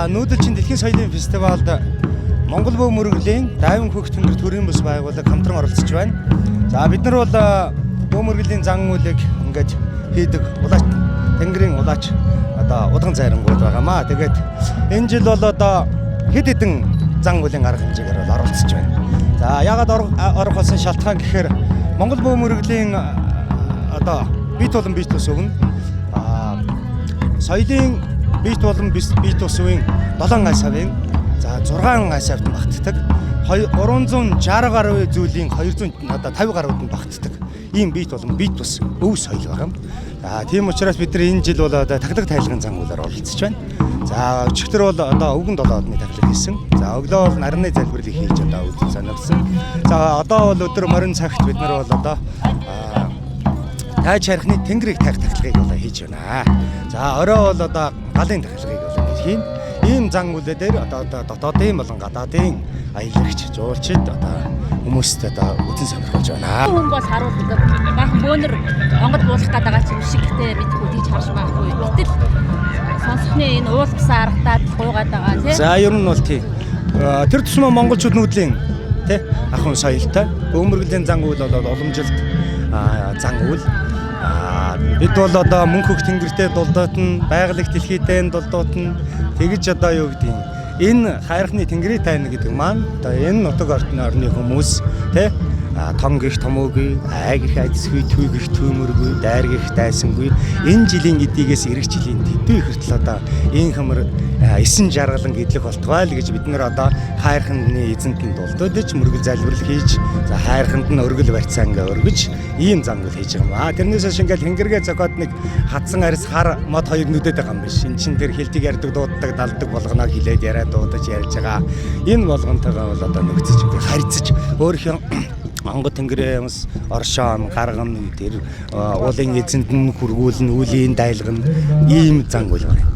нүүдэлчин дэлхийн соёлын фестивалд Монгол бөө мөргөлийн Дайван хөх тэнгэр төрийн бас байгууллага хамтран оролцож байна. За бид нар бол бөө мөргөлийн зан үйлийг ингээд хийдэг улаач тэнгэрийн улаач одоо удган зайрангууд байгаамаа. Тэгээд энэ жил бол одоо хэд хэдэн зан үйлийн арга хэмжээгээр бол оролцож байна. За ягаад орох болсон шалтгаан гэхээр Монгол бөө мөргөлийн одоо бит болон бит ус өвн соёлын бит болон бит ус өвийн 7 ай савын за 6 ай савд багтдаг 360 гаруй зүйлийн 250 гаруйд нь багтдаг ийм бит болон бит ус өв соёл байгаа. За тийм учраас бид нар энэ жил бол одоо тагдаг тайлгын зан үйлээр оролцож байна. За өчигдөр бол одоо өвгөн 7 одны таглаг хийсэн. За өглөө бол нарны залбирлыг хийж одоо үзэж сонирхсан. За одоо бол өдөр морин цагт бид нар бол одоо тайж харихны тэнгэрийг таах тахлагыг бол хийж байна. За орой бол одоо галын тахлагыг бол хийн. Ийм зан үйлээ дээр одоо дотоодын болон гадаадын аялагч, жуулчид одоо хүмүүст одоо үтэн сонирхолж байна. Хүн бол харуулдаг. Баахан бөөнөр онгод буулах гэдэг ч юм шигтэй мэдгүй тийж харж байхгүй. Гэтэл сонсохны энэ уулгсан аргатаад гуйгаад байгаа тийм. За ер нь бол тийм. Тэр тусмаа монголчууд нүүдлийн тий ахын соёлтой бөөмөргөлийн зан үйл бол уламжилт зан үйл. Бид бол одоо мөнх хөх тэнгэртэй дулдаатна, байгаль дэлхийтэй дулдаатна. Тэгэж одоо юу гэдэг юм. Энэ хайрхны тэнгэрийн тайна гэдэг маань одоо энэ нутаг орны хүмүүс тий том гих томоогүй, ай гих айдсгүй, түй гих түймөргүй, дайр гих дайсангүй энэ жилийн эдгээс эх жилийн төдөө хүртэл одоо энэ хамар эсэн жаргалан гэдлэх болтугай л гэж бид нэр одоо хайрхны эзэнт нь дулдаж мөргөл залбирал хийж за хайрханд нь өргөл барьцаа ингээ өргөж ийм зан үйл хийж байгаа юм. Тэрнээс хойш ингээл хэнгэргээ зогоод нэг хатсан арьс хар мод хоёр нүдэд байгаа юм биш. Энд чин тэр хилдэг ярддаг дууддаг далдаг болгоноо хилээд яриад дуудаж ярьж байгаа. Энэ болгонтойгоо бол одоо нөгцөж ингээ харьцаж өөрийнхөө Монгол тэнгэрийн юмс оршоон гаргана тэр уулын эзэнд нь хүргүүлнэ үлийн дайлгана ийм зан үйл байна.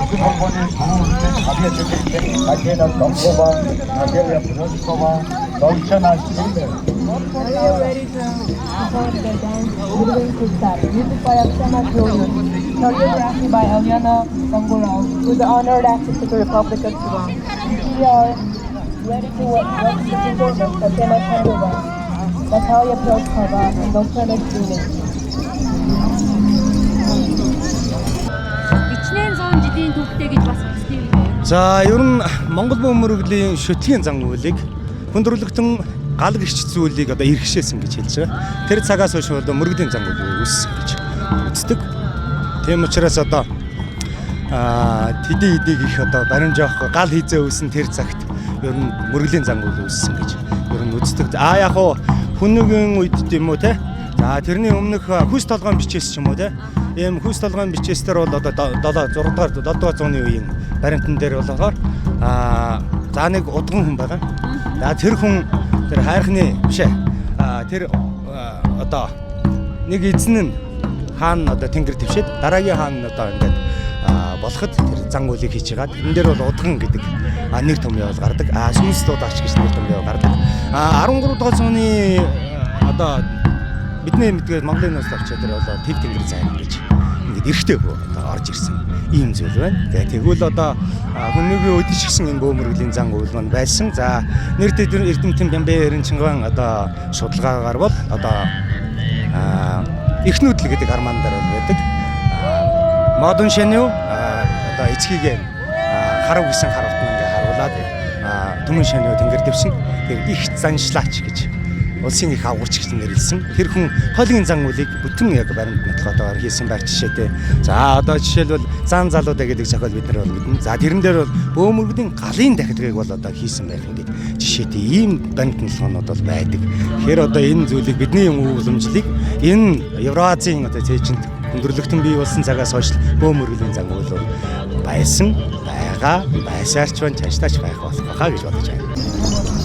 Монгол холбооны түүхтэй хамгийн чөлөөтэй ажил номгоо ажил явуулсан Dolcenas Silver. Are you ready to perform the dance Moving to Start? Music by Oksana Julian. Choreography by Eliana Bangurao, with the honored access to the Republic of Sudan. We are ready to welcome the performance of Tatiana Tandova, Natalia Piotrkova, and Dolcenas Julian. Ичнээн 100 жилийн түүхтэй гэж бас хэлсэн юм байна. За ер нь Монгол бөмбөргөлийн шүтлгийн зан үйлийг хүндрэлтэн гал гэрч зүйлийг одоо иргэшээсэн гэж хэлж байгаа. Тэр цагаас хойш одоо мөргөлийн зан үйл үүссэн гэж үздэг. Тийм учраас одоо тэдий эдийг их одоо баримжаах гал хийзээ үүсэн тэр цагт ер нь мөргөлийн зан үйл үүссэн гэж ер нь үздэг. Яг хуу хүннүгийн үед тийм үү те. За тэрний өмнөх хүс толгойн бичээс ч юм уу те. Ийм хүс толгойн бичээстэр бол одоо 6 дугаар 7 дугаар зууны үеийн баримтан дээр болохоор за нэг удган хүн байгаа. За тэр хүн тэр хайрхны биш ээ. Тэр одоо нэг эзэн нь хаан одоо тэнгэр твшээд дараагийн хаан одоо ингээд болоход тэр зан үйлийг хийж байгаа. Тэрэн дээр бол удган гэдэг нэг том ял гардаг. Сүнс дуудаач гэж нэг том ял гардаг. 13 дугаар зууны одоо бидний мэдгээд Монголын нас авчаад тэр бол тэв тэнгэр зайн гэж ингээд эргэтэй одоо орж ирсэн ийм зүйл байна. Тэгвэл одоо хүннүгийн үед ч гэсэн энэ бөөмөргөлийн зан үйл маань байсан. За нэр дэд эрдэмтэн Бямбэ Эренчинган одоо судалгаагаар бол одоо эхнүүдлэг гэдэг арман дээр бол байдаг. Модон шанив одоо эцгийгээ харав гэсэн харавт нь ингээ харуулад түмэн шанив тэнгэр дэвсэн тэр их заншлаач гэж улсын их авгурч гэж нэрлсэн. Тэр хүн хойлын зан үйлийг бүтэн яг баримт нотгоодоор хийсэн байх жишээтэй. За одоо жишээлбэл зан залуудаа гэдэг зохиол бид нар бол мэднэ. За тэрэн дээр бол бөөмөргөлийн галын дахидгийг бол одоо хийсэн байх ингээд жишээтэй ийм баримт нотгоонууд бол байдаг. Тэгэхээр одоо энэ зүйлийг бидний уламжлалыг энэ Евразийн одоо цээжинд хүндрэлтэн бий болсон цагаас хойш бөөмөргөлийн зан үйл бол байсан, байгаа, байсаарч байна, цаашлаач байх болох байхаа гэж бодож байна.